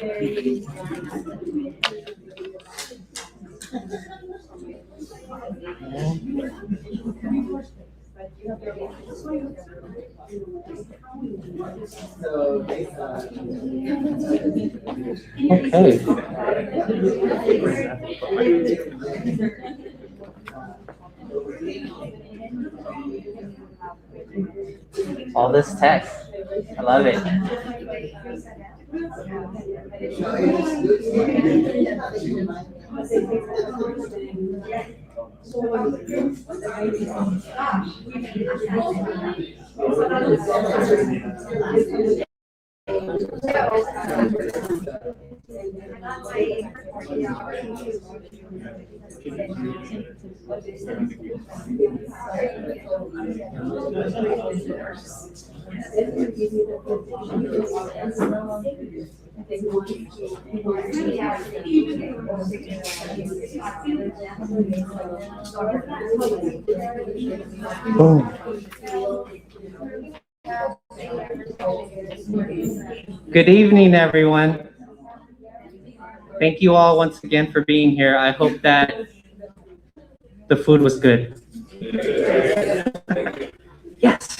Okay. All this text. I love it. Boom. Good evening, everyone. Thank you all once again for being here. I hope that the food was good. Yes.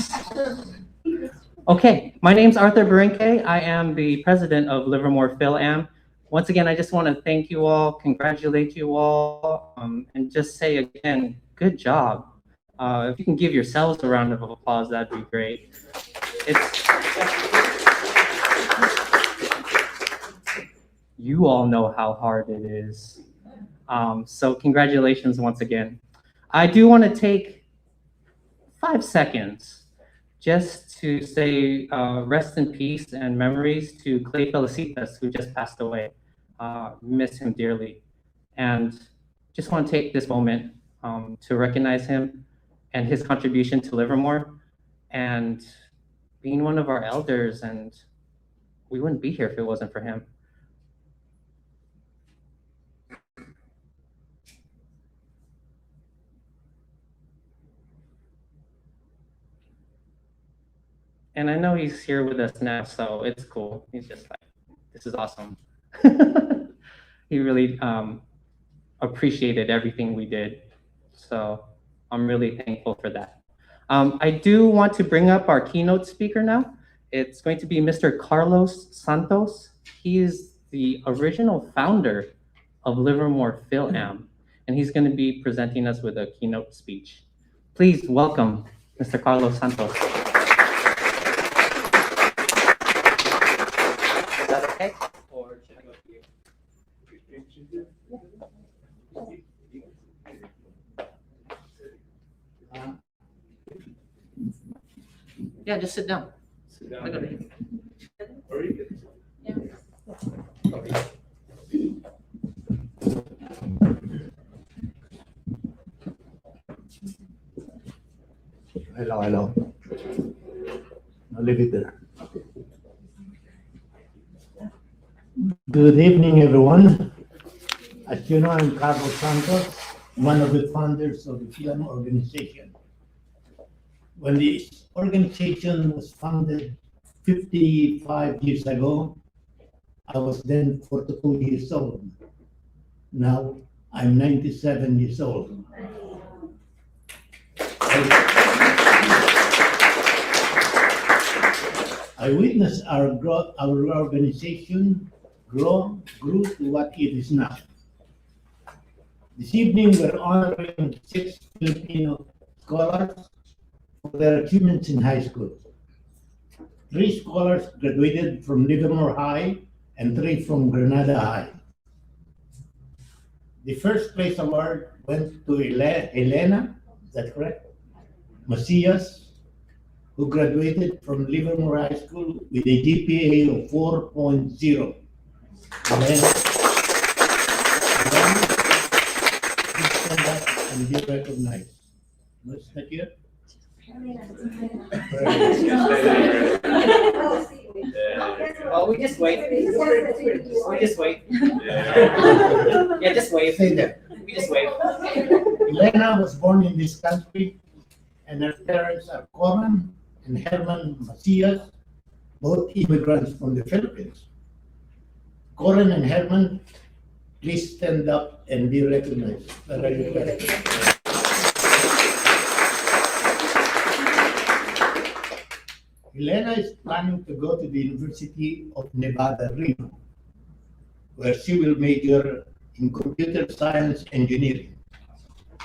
Okay, my name's Arthur Barinque. I am the president of Livermore Phil-Am. Once again, I just want to thank you all, congratulate you all, and just say again, good job. If you can give yourselves a round of applause, that'd be great. You all know how hard it is. So congratulations once again. I do want to take 5 seconds just to say rest in peace and memories to Clay Felicitas, who just passed away. Miss him dearly. And just want to take this moment to recognize him and his contribution to Livermore and being one of our elders, and we wouldn't be here if it wasn't for him. And I know he's here with us now, so it's cool. He's just like, this is awesome. He really appreciated everything we did. So I'm really thankful for that. I do want to bring up our keynote speaker now. It's going to be Mr. Carlos Santos. He is the original founder of Livermore Phil-Am, and he's going to be presenting us with a keynote speech. Please welcome Mr. Carlos Santos. Okay. Or should I go to you? Yeah, just sit down. Sit down. Hello. I'll leave it there. Good evening, everyone. As you know, I'm Carlos Santos, one of the founders of the Film Organization. When this organization was founded 55 years ago, I was then 42 years old. Now I'm 97 years old. I witnessed our organization grew to what it is now. This evening, we're honoring 6 Filipino scholars for their achievements in high school. 3 scholars graduated from Livermore High and 3 from Granada High. The first place award went to Elena, is that correct? Macias, who graduated from Livermore High School with a GPA of 4.0. Elena, please stand up and be recognized. What's that here? Oh, we just wait. We just wait. Yeah, just wait. Stay there. We just wait. Elena was born in this country, and her parents are Coran and Herman Macias, both immigrants from the Philippines. Corin and Herman, please stand up and be recognized. Where are you? Helena is planning to go to the University of Nevada, Reno, where she will major in computer science engineering.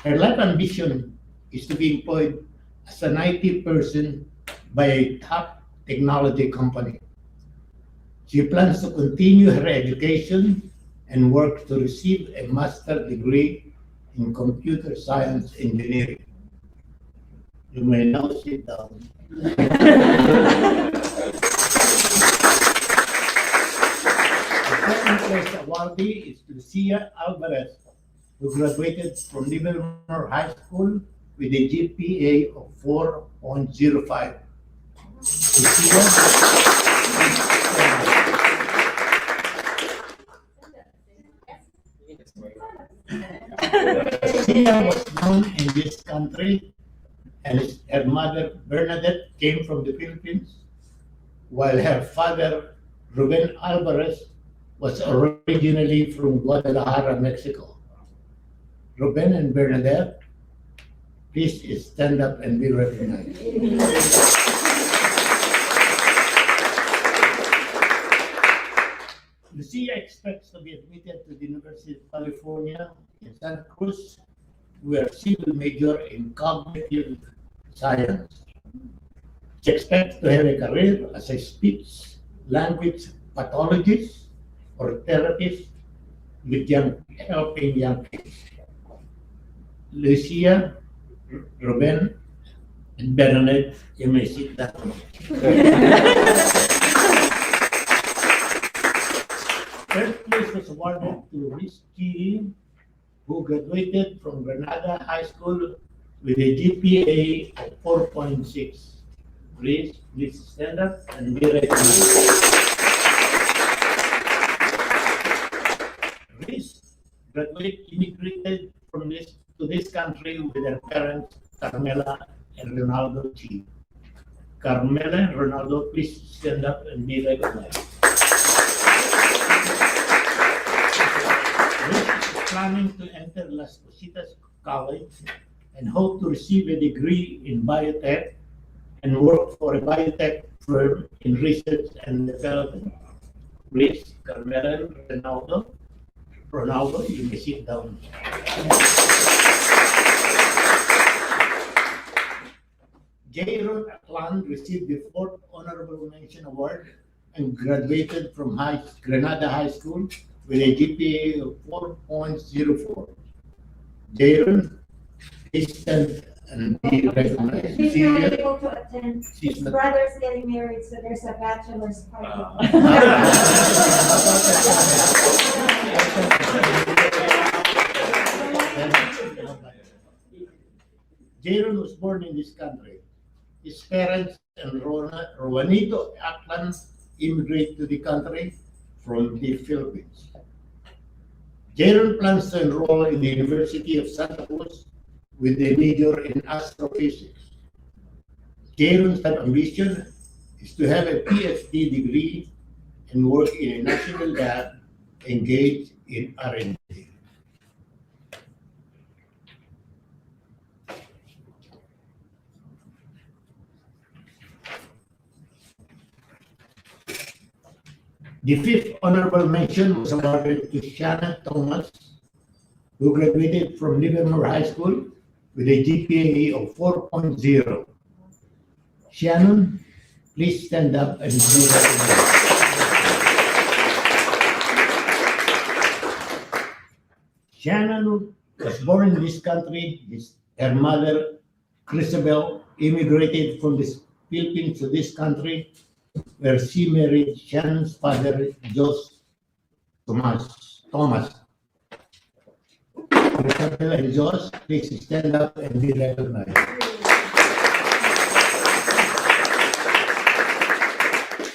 Her life ambition is to be employed as an IT person by a top technology company. She plans to continue her education and work to receive a master's degree in computer science engineering. You may now sit down. The second place awardee is Lucia Alvarez, who graduated from Livermore High School with a GPA of 4.05. Lucia was born in this country, and her mother, Bernadette, came from the Philippines, while her father, Ruben Alvarez, was originally from Guadalajara, Mexico. Ruben and Bernadette, please stand up and be recognized. Lucia expects to be admitted to the University of California in Santa Cruz, where she will major in cognitive science. She expects to have a career as a speech language pathologist or therapist with helping young kids. Lucia, Ruben, and Bernadette, you may sit down. First place was awarded to Rizky, who graduated from Granada High School with a GPA of 4.6. Please stand up and be recognized. Riz immigrated to this country with her parents, Carmela and Ronaldo G. Carmela and Ronaldo, please stand up and be recognized. Planning to enter Las Cositas College and hope to receive a degree in biotech and work for a biotech firm in research and development. Please, Carmela and Ronaldo, you may sit down. Jaron Akland received the 4th Honorable Mention Award and graduated from Granada High School with a GPA of 4.04. Jaron, please stand and be recognized. He's not able to attend. His brother's getting married, so there's a bachelor's party. Jaron was born in this country. His parents and Juanito Aklan immigrated to the country from the Philippines. Jaron plans to enroll in the University of Santa Cruz with a major in astrophysics. Jaron's ambition is to have a PhD degree and work in a national lab engaged in R&D. The 5th Honorable Mention was awarded to Shanna Thomas, who graduated from Livermore High School with a GPA of 4.0. Shannon, please stand up and be recognized. Shannon was born in this country. Her mother, Chrisabel, immigrated from the Philippines to this country, where she married Shannon's father, Jos Thomas. Chrisabel and Jos, please stand up and be recognized.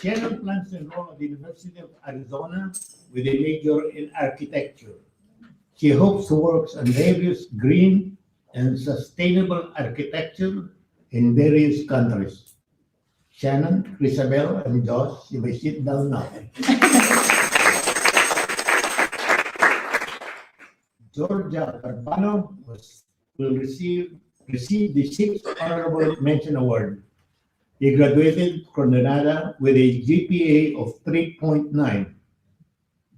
Shannon plans to enroll at the University of Arizona with a major in architecture. She hopes to work on various green and sustainable architecture in various countries. Shannon, Chrisabel, and Josh, you may sit down now. Georgia Carbano will receive the sixth honorable mention award. He graduated from Granada with a GPA of 3.9.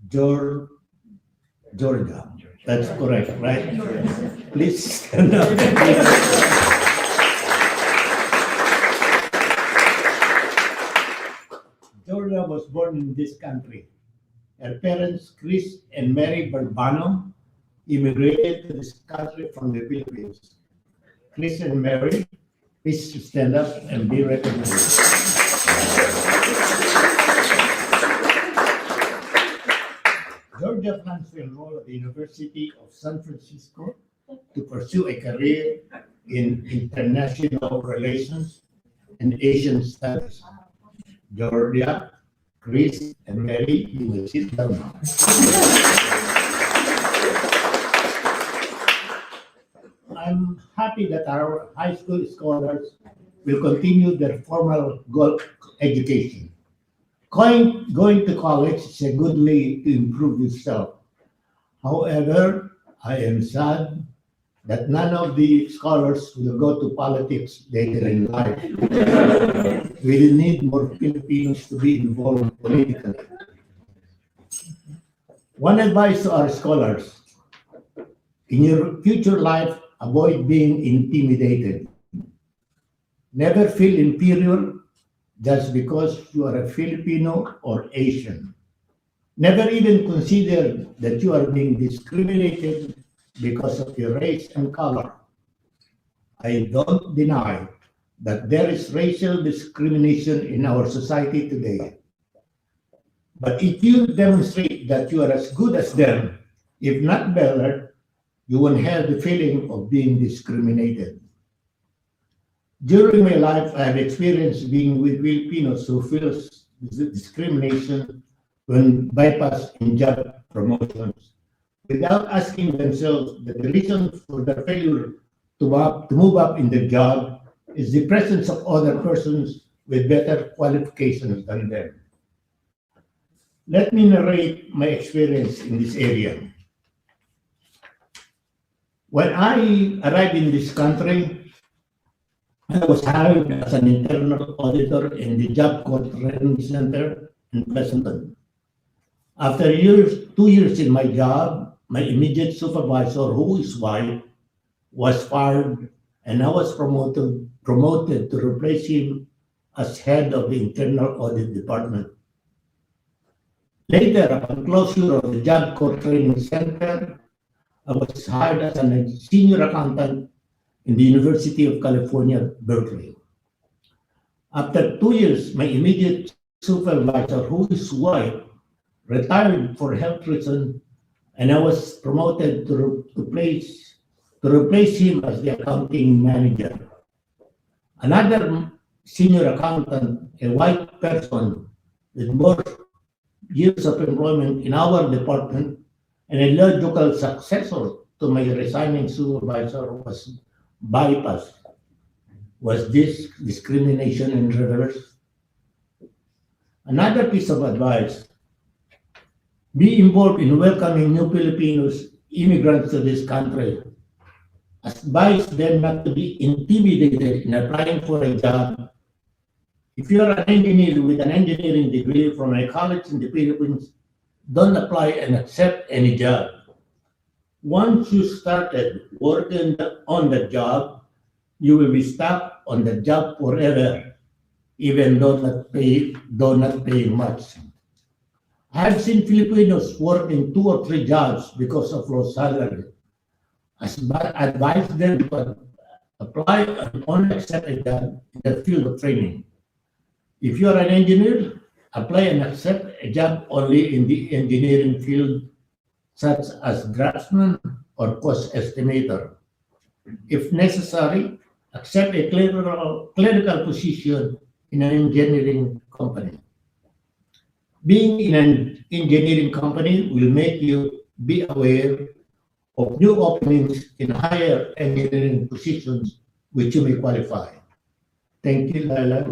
Georgia. That's correct, right? Please stand up. Georgia was born in this country. Her parents, Chris and Mary Barbano, immigrated to this country from the Philippines. Chris and Mary, please stand up and be recognized. Georgia plans to enroll at the University of San Francisco to pursue a career in international relations and Asian studies. Georgia, Chris, and Mary, you will sit down now. I'm happy that our high school scholars will continue their formal education. Going to college is a good way to improve yourself. However, I am sad that none of the scholars will go to politics later in life. We need more Filipinos to be involved politically. One advice to our scholars: in your future life, avoid being intimidated. Never feel inferior just because you are a Filipino or Asian. Never even consider that you are being discriminated because of your race and color. I don't deny that there is racial discrimination in our society today. But if you demonstrate that you are as good as them, if not better, you won't have the feeling of being discriminated. During my life, I have experienced being with Filipinos who feel discrimination when bypassed in job promotions, without asking themselves that the reason for their failure to move up in the job is the presence of other persons with better qualifications than them. Let me narrate my experience in this area. When I arrived in this country, I was hired as an internal auditor in the Job Corps Training Center in Pleasanton. After 2 years in my job, my immediate supervisor, who is white, was fired, and I was promoted to replace him as head of the internal audit department. Later, upon closure of the Job Corps Training Center, I was hired as a senior accountant in the University of California, Berkeley. After 2 years, my immediate supervisor, who is white, retired for health reasons, and I was promoted to replace him as the accounting manager. Another senior accountant, a white person with more years of employment in our department, and a logical successor to my resigning supervisor, was bypassed. Was this discrimination in reverse? Another piece of advice: be involved in welcoming new Filipinos, immigrants to this country. Advise them not to be intimidated in applying for a job. If you are an engineer with an engineering degree from a college in the Philippines, don't apply and accept any job. Once you started working on the job, you will be stuck on the job forever, even though not paying much. I have seen Filipinos work in 2 or 3 jobs because of low salary. Advise them to apply and only accept a job in the field of training. If you are an engineer, apply and accept a job only in the engineering field, such as draftsman or cost estimator. If necessary, accept a clerical position in an engineering company. Being in an engineering company will make you be aware of new openings in higher engineering positions which you may qualify. Thank you, Laila,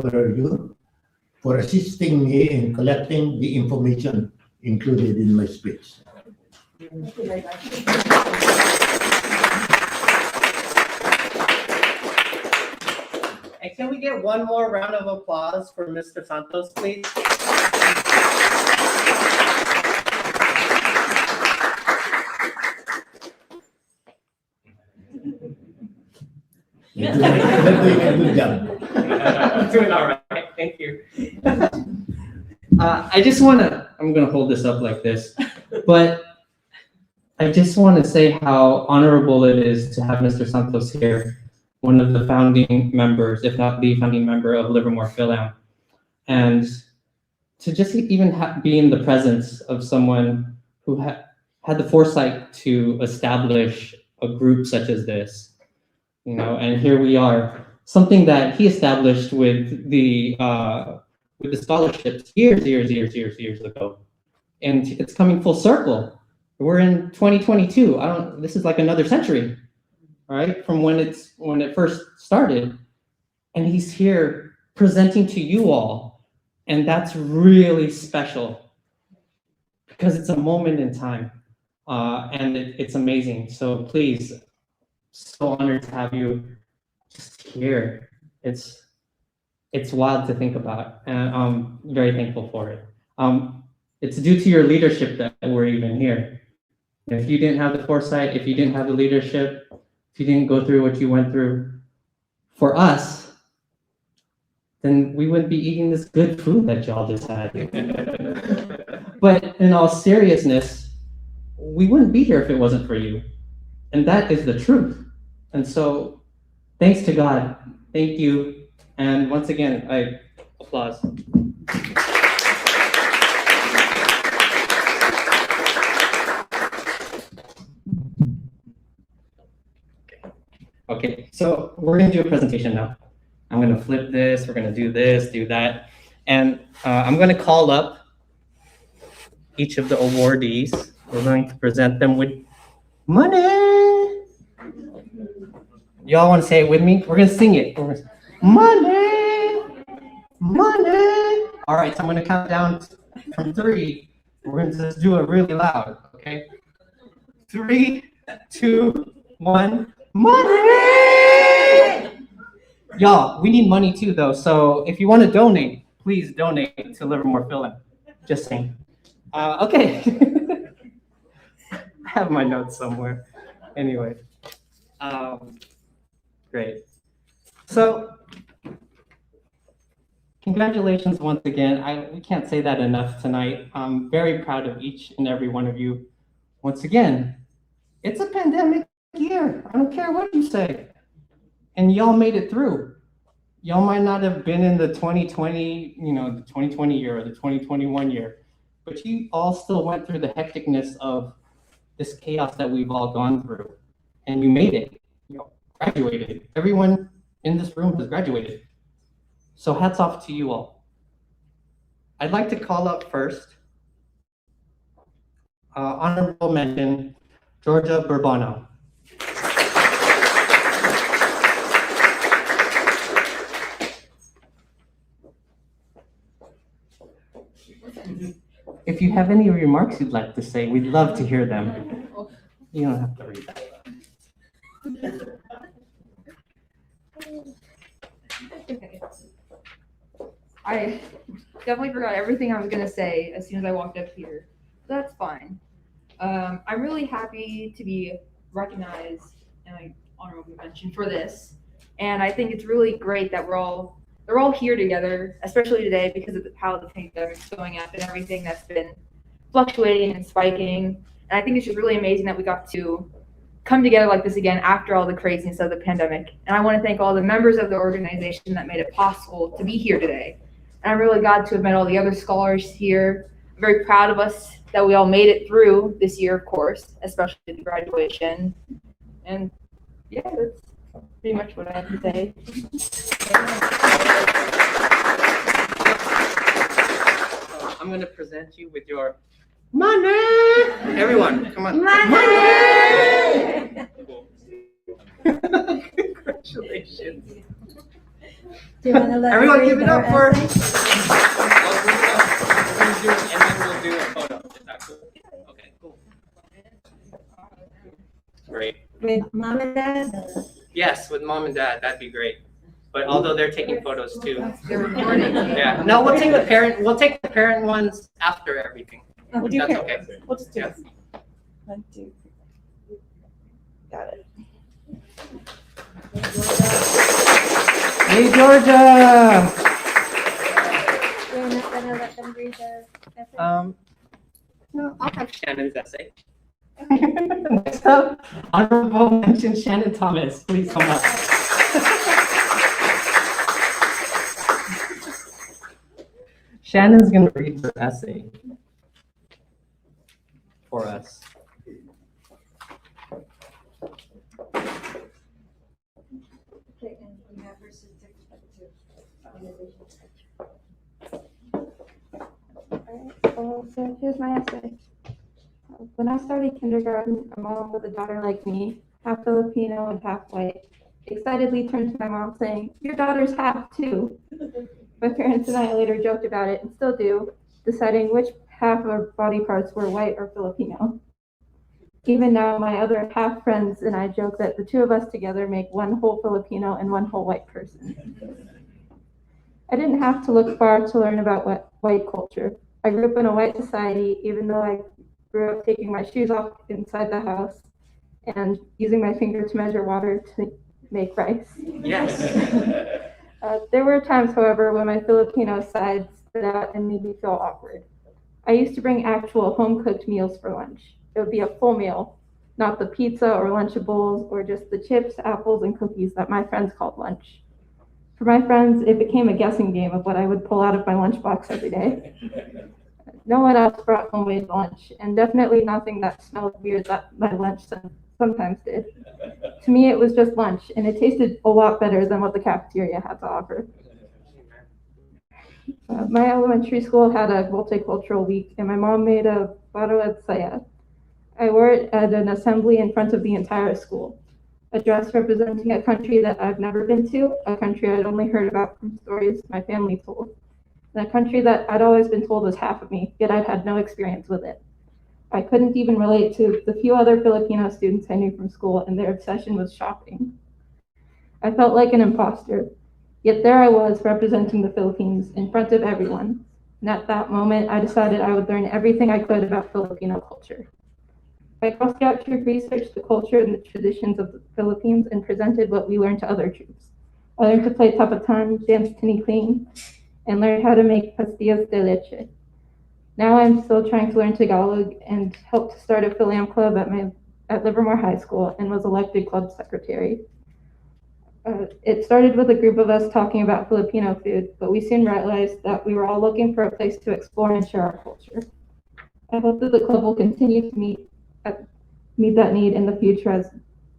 for assisting me in collecting the information included in my speech. And can we get one more round of applause for Mr. Santos, please? You're doing a good job. I'm doing all right, thank you. I'm gonna hold this up like this, but I just want to say how honorable it is to have Mr. Santos here, one of the founding members, if not the founding member of Livermore Phil-Am, and to just even be in the presence of someone who had the foresight to establish a group such as this, and here we are, something that he established with the scholarships years ago, and it's coming full circle. We're in 2022. This is like another century, right? From when it first started. And he's here presenting to you all. And that's really special because it's a moment in time. And it's amazing. So please, so honored to have you just here. It's wild to think about. And I'm very thankful for it. It's due to your leadership that we're even here. If you didn't have the foresight, if you didn't have the leadership, if you didn't go through what you went through for us, then we wouldn't be eating this good food that y'all just had. But in all seriousness, we wouldn't be here if it wasn't for you. And that is the truth. And so thanks to God. Thank you. And once again, I applause. Okay, so we're gonna do a presentation now. I'm gonna flip this, we're gonna do this, do that. And I'm gonna call up each of the awardees. We're going to present them with money. Y'all wanna say it with me? We're gonna sing it. Money, money. All right, so I'm gonna count down from 3. We're gonna just do it really loud, okay? 3, 2, 1. Money! Y'all, we need money too, though. So if you want to donate, please donate to Livermore Phil-Am. Just saying. Okay. I have my notes somewhere. Anyway. Great. So, congratulations once again. We can't say that enough tonight. I'm very proud of each and every one of you. Once again, it's a pandemic year. I don't care what you say. And y'all made it through. Y'all might not have been in the 2020, the 2020 year or the 2021 year, but you all still went through the hecticness of this chaos that we've all gone through. And you made it. You graduated. Everyone in this room has graduated. So hats off to you all. I'd like to call up first, honorable mention, Georgia Bourbano. If you have any remarks you'd like to say, we'd love to hear them. You don't have to read that. Okay. I definitely forgot everything I was going to say as soon as I walked up here. That's fine. I'm really happy to be recognized and I honorably mentioned for this. And I think it's really great that they're all here together, especially today because of how the pandemic's going up and everything that's been fluctuating and spiking. And I think it's just really amazing that we got to come together like this again after all the craziness of the pandemic. And I want to thank all the members of the organization that made it possible to be here today. And I'm really glad to have met all the other scholars here. I'm very proud of us that we all made it through this year, of course, especially the graduation. And yeah, that's pretty much what I have to say. I'm going to present you with your money. Everyone, come on. Money! Congratulations. Do you want to let Everyone her give read it up her for. essay? We're gonna do, and then we'll do a photo. Is that cool? Okay, cool. great. With mom and dad? Yes, with mom and dad, that'd be great. But although they're taking photos too. They're recording. Yeah. No, we'll take the parent ones after everything. We'll do That's parent. okay. We'll just do Yeah. this. 1, 2, 3. Got it. Hey, Georgia. We're not gonna let them read the essay? No, I'll have Shannon's essay. Next up, honorable mention Shannon Thomas. Please come up. Shannon's gonna read her essay for us. Okay, and we have her certificate too. So here's my essay. When I started kindergarten, a mom with a daughter like me, half Filipino and half white, excitedly turned to my mom saying, "Your daughter's half too." My parents and I later joked about it and still do, deciding which half of our body parts were white or Filipino. Even now, my other half friends and I joke that the two of us together make one whole Filipino and one whole white person. I didn't have to look far to learn about white culture. I grew up in a white society, even though I grew up taking my shoes off inside the house and using my finger to measure water to make rice. Yes. There were times, however, when my Filipino side stood out and made me feel awkward. I used to bring actual home-cooked meals for lunch. It would be a full meal, not the pizza or Lunchables or just the chips, apples, and cookies that my friends called lunch. For my friends, it became a guessing game of what I would pull out of my lunchbox every day. No one else brought homemade lunch, and definitely nothing that smelled weird that my lunch sometimes did. To me, it was just lunch, and it tasted a lot better than what the cafeteria had to offer. My elementary school had a multicultural week, and my mom made a baro at saya. I wore it at an assembly in front of the entire school. A dress representing a country that I've never been to, a country I'd only heard about from stories my family told, and a country that I'd always been told was half of me, yet I'd had no experience with it. I couldn't even relate to the few other Filipino students I knew from school, and their obsession with shopping. I felt like an imposter, yet there I was representing the Philippines in front of everyone. And at that moment, I decided I would learn everything I could about Filipino culture. My Girl Scout troop researched the culture and the traditions of the Philippines and presented what we learned to other troops. I learned to play tapatan, dance tinikling, and learned how to make pastillas de leche. Now I'm still trying to learn Tagalog and helped to start a Philam club at Livermore High School and was elected club secretary. It started with a group of us talking about Filipino food, but we soon realized that we were all looking for a place to explore and share our culture. I hope that the club will continue to meet that need in the future as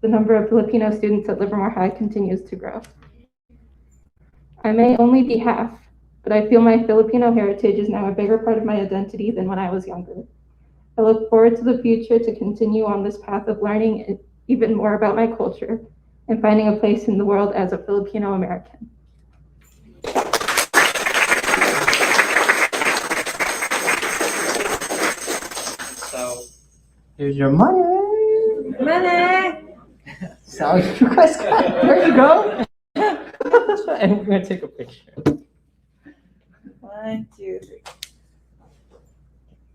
the number of Filipino students at Livermore High continues to grow. I may only be half, but I feel my Filipino heritage is now a bigger part of my identity than when I was younger. I look forward to the future to continue on this path of learning even more about my culture and finding a place in the world as a Filipino-American. So here's your money. Money! So you guys there you go. And we're gonna take a picture. 1, 2, 3.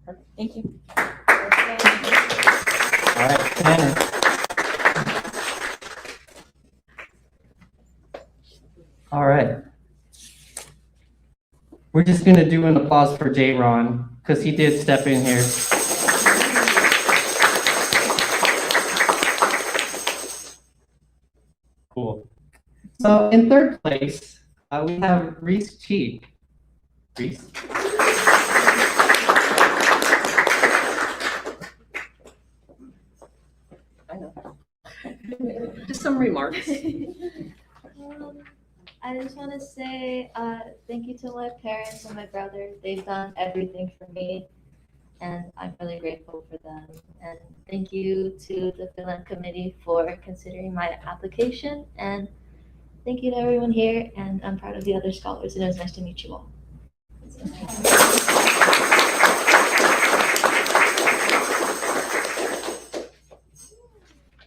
Perfect. Thank you. All right, Shannon. All right. We're just gonna do an applause for J. Ron because he did step in here. Cool. So in third place, we have Reese Cheek. Reese. I know. Just some remarks. I just want to say thank you to my parents and my brother. They've done everything for me, and I'm really grateful for them. And thank you to the Philan Committee for considering my application. And thank you to everyone here. And I'm proud of the other scholars, and it was nice to meet you all.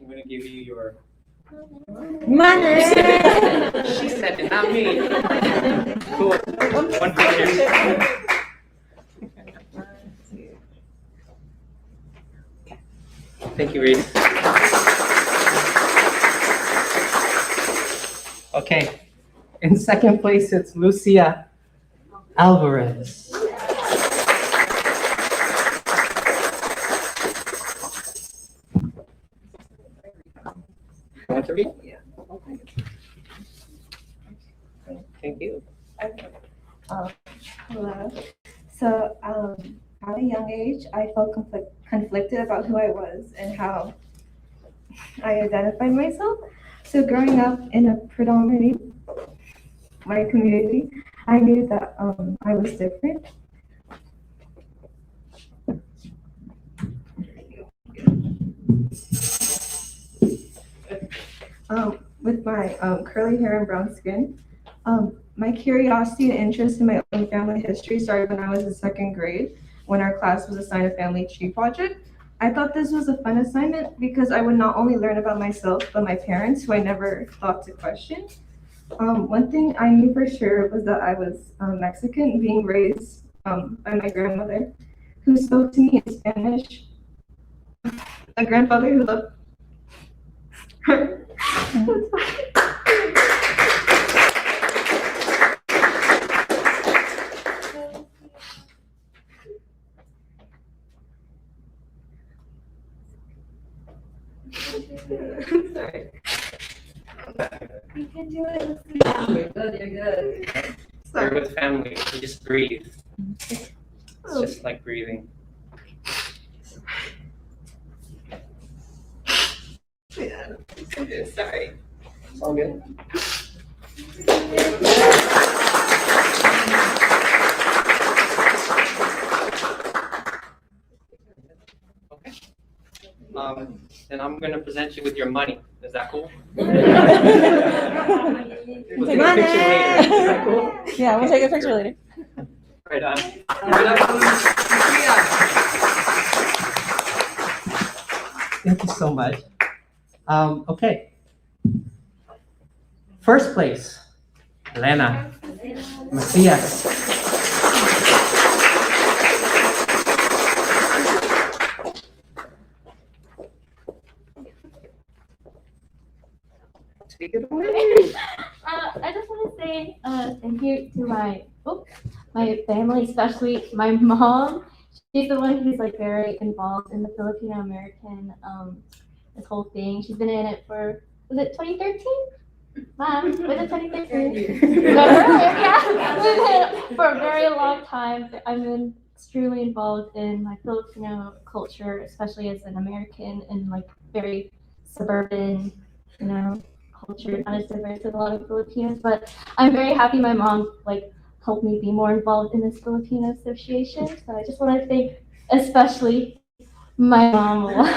I'm going to give or? Money. She said it, not me. Cool. One picture. Thank you, Reese. Okay. In second place, it's Lucia Alvarez. Want to read? Yeah. Thank you. Hello. So, at a young age, I felt conflicted about who I was and how I identified myself. So, growing up in a predominantly white community, I knew that I was different. With my curly hair and brown skin, my curiosity and interest in my own family history started when I was in second grade, when our class was assigned a family tree project. I thought this was a fun assignment because I would not only learn about myself, but my parents, who I never thought to question. One thing I knew for sure was that I was Mexican, being raised by my grandmother, who spoke to me in Spanish, a grandfather who loved her. Sorry. You can do it. You're good, you're good. We're with family. You just breathe. It's just like breathing. Yeah. Sorry. It's all good. Okay. Then I'm gonna present you with your money. Is that cool? We'll take a picture later. Is that cool? Yeah, we'll take a picture later. Right on. Right on. Thank you so much. Okay. First place, Elena Macias. Take it away. I just want to say thank you to my family, especially my mom. She's the one who's like very involved in the Filipino-American this whole thing. She's been in it for, was it 2013? Mom, was it 2013? Yeah, we've been in it for a very long time. I've been extremely involved in my Filipino culture, especially as an American and like very suburban, culture, not as diverse as a lot of Filipinos. But I'm very happy my mom like helped me be more involved in this Filipino association. So I just want to thank especially my mom a lot.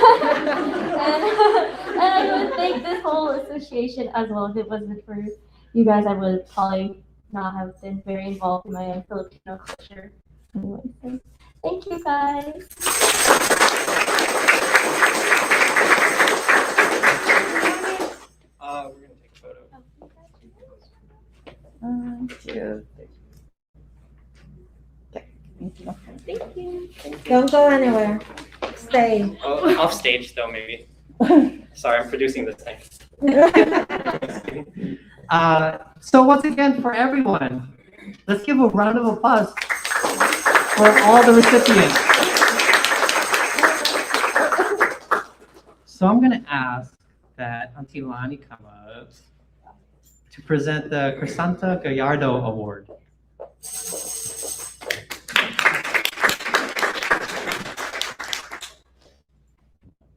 and I would thank this whole association as well. If it wasn't for you guys, I would probably not have been very involved in my own Filipino culture. Anyway, so thank you guys. We're gonna take a photo. 1, 2, 3. Okay. Thank you. Thank you. Don't go anywhere. Stay. Oh, off stage though, maybe. Sorry, I'm producing this thing. So once again, for everyone, let's give a round of applause for all the recipients. So I'm gonna ask that Auntie Lani come up to present the Crisanta Gallardo Award.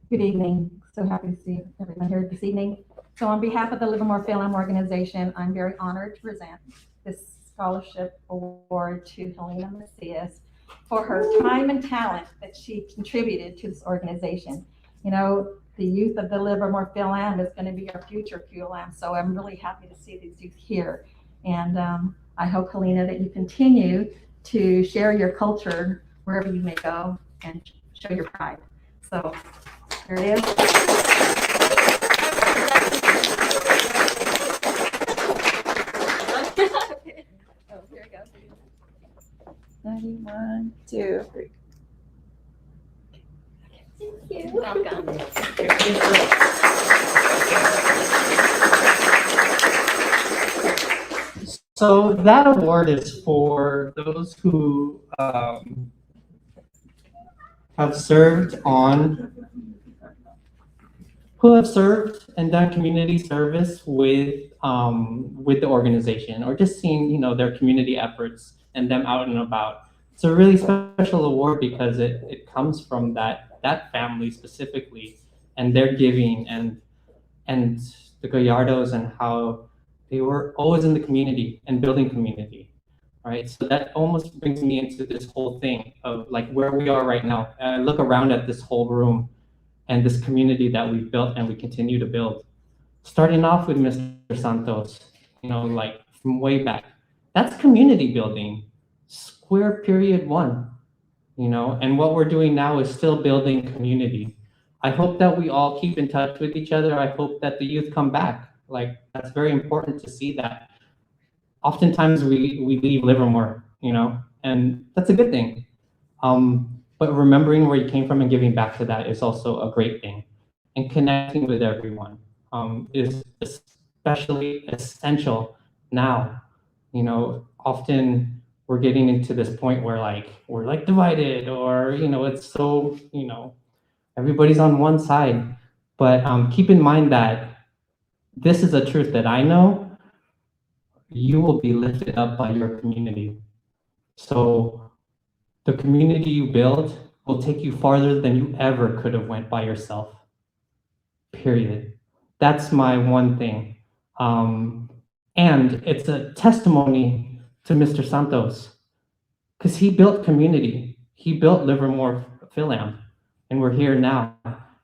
Good evening. So happy to see everyone here this evening. So on behalf of the Livermore Filipino-American Organization, I'm very honored to present this scholarship award to Helena Macias for her time and talent that she contributed to this organization. You know, the youth of the Livermore Phil-Am is going to be our future Phil-Am, so I'm really happy to see these youth here. And I hope, Helena, that you continue to share your culture wherever you may go and show your pride. So here it is. 1, 2, 3. Thank you. Welcome. So that award is for those who have served and done community service with the organization, or just seeing their community efforts and them out and about. It's a really special award because it comes from that family specifically, and their giving and the Gallardos, and how they were always in the community and building community, right? So that almost brings me into this whole thing of like where we are right now. I look around at this whole room and this community that we've built and we continue to build. Starting off with Mr. Santos, like from way back, that's community building, square period one, and what we're doing now is still building community. I hope that we all keep in touch with each other. I hope that the youth come back. Like, that's very important to see that. Oftentimes we leave Livermore, and that's a good thing. But remembering where you came from and giving back to that is also a great thing. And connecting with everyone is especially essential now. Often we're getting into this point where we're divided, or it's so everybody's on one side. But keep in mind that this is a truth that I know. You will be lifted up by your community. So the community you build will take you farther than you ever could have went by yourself. Period. That's my one thing. And it's a testimony to Mr. Santos, because he built community. He built Livermore Philam, and we're here now,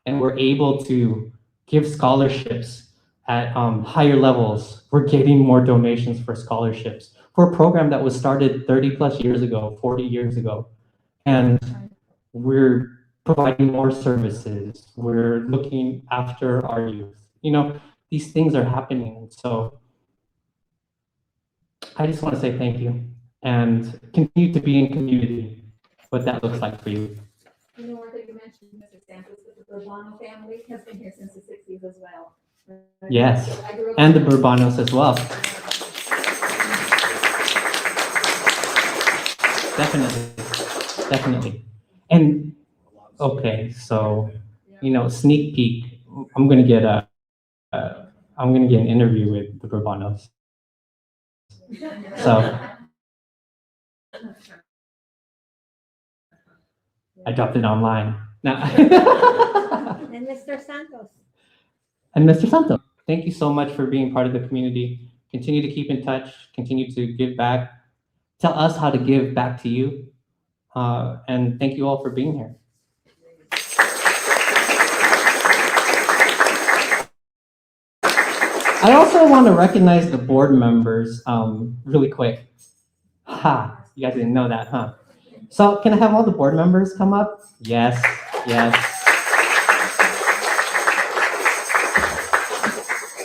and we're able to give scholarships at higher levels. We're getting more donations for scholarships for a program that was started 30 plus years ago, 40 years ago. And we're providing more services. We're looking after our youth. These things are happening. So I just want to say thank you, and continue to be in community, what that looks like for you. One thing you mentioned, Mr. Santos, with the Bourbon family has been here since the 60s as well. Yes, So I grew up and the Bourbonos as well. Definitely. And okay, so sneak peek. I'm gonna get an interview with the Bourbonos. So I dropped it online. Now. And Mr. Santos. And Mr. Santos, thank you so much for being part of the community. Continue to keep in touch, continue to give back. Tell us how to give back to you. And thank you all for being here. I also want to recognize the board members really quick. Ha, you guys didn't know that, huh? So can I have all the board members come up? Yes.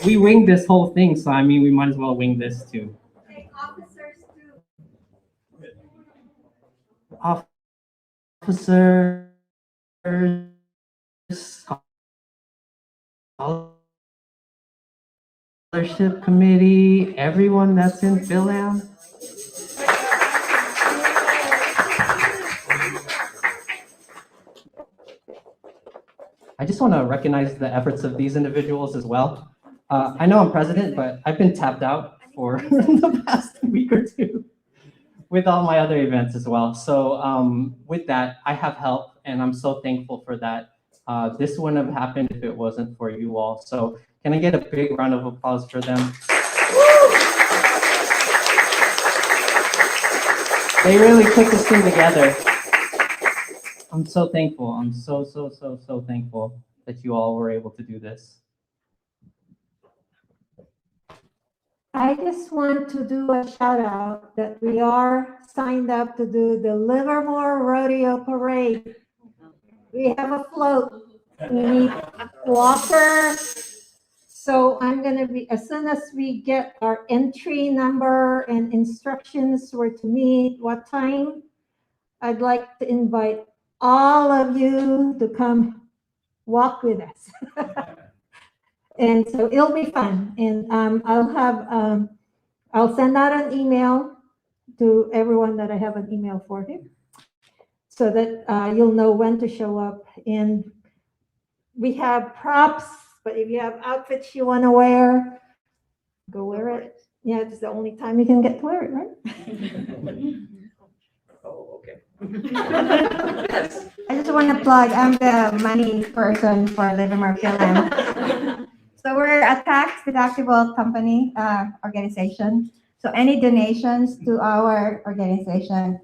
We winged this whole thing, so we might as well wing this too. Okay, officers too. Officers, scholarship committee, everyone that's in Philam. I just want to recognize the efforts of these individuals as well. I know I'm president, but I've been tapped out for the past week or two with all my other events as well. So with that, I have help, and I'm so thankful for that. This wouldn't have happened if it wasn't for you all. So can I get a big round of applause for them? They really put this thing together. I'm so thankful. I'm so thankful that you all were able to do this. I just want to do a shout out that we are signed up to do the Livermore Rodeo Parade. We have a float. We need water. So I'm gonna be, as soon as we get our entry number and instructions where to meet, what time, I'd like to invite all of you to come walk with us. And so it'll be fun. And I'll send out an email to everyone that I have an email for here, so that you'll know when to show up. And we have props, but if you have outfits you want to wear, go wear it. Yeah, it's the only time you can get to wear it, right? Oh, okay. I just want to plug, I'm the money person for Livermore Film. So we're a tax deductible company, organization. So any donations to our organization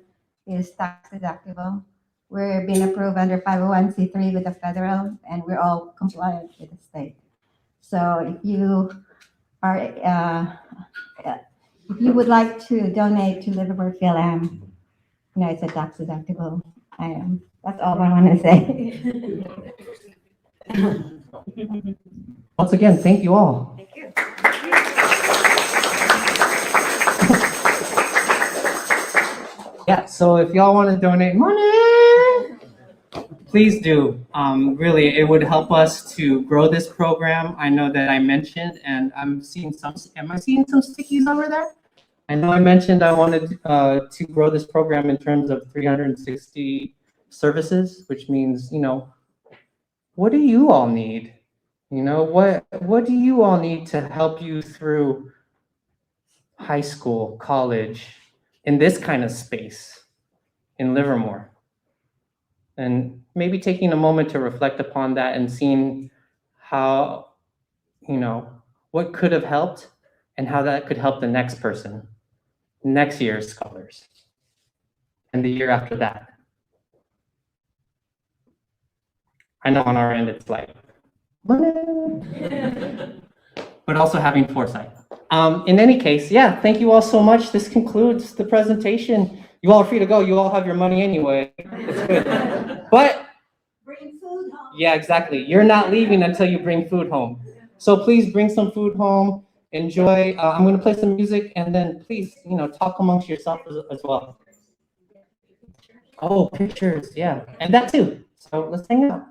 is tax deductible. We're being approved under 501c3 with the federal, and we're all compliant with the state. So if you are, if you would like to donate to Livermore Film, it's a tax deductible. That's all I want to say. Once again, thank you all. Thank you. Yeah, so if y'all want to donate money, please do. Really, it would help us to grow this program. I know that I mentioned, and am I seeing some stickies over there? I know I mentioned I wanted to grow this program in terms of 360 services, which means, what do you all need? What do you all need to help you through high school, college, in this kind of space in Livermore? And maybe taking a moment to reflect upon that and seeing how, what could have helped and how that could help the next person, next year's scholars, and the year after that. I know on our end it's like, but also having foresight. In any case, yeah, thank you all so much. This concludes the presentation. You all are free to go. You all have your money anyway. It's good. But Bring food home. yeah, exactly. You're not leaving until you bring food home. So please bring some food home. Enjoy. I'm going to play some music, and then please, talk amongst yourself as well. Oh, pictures. Yeah, and that too. So let's hang out.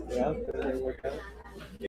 Yeah,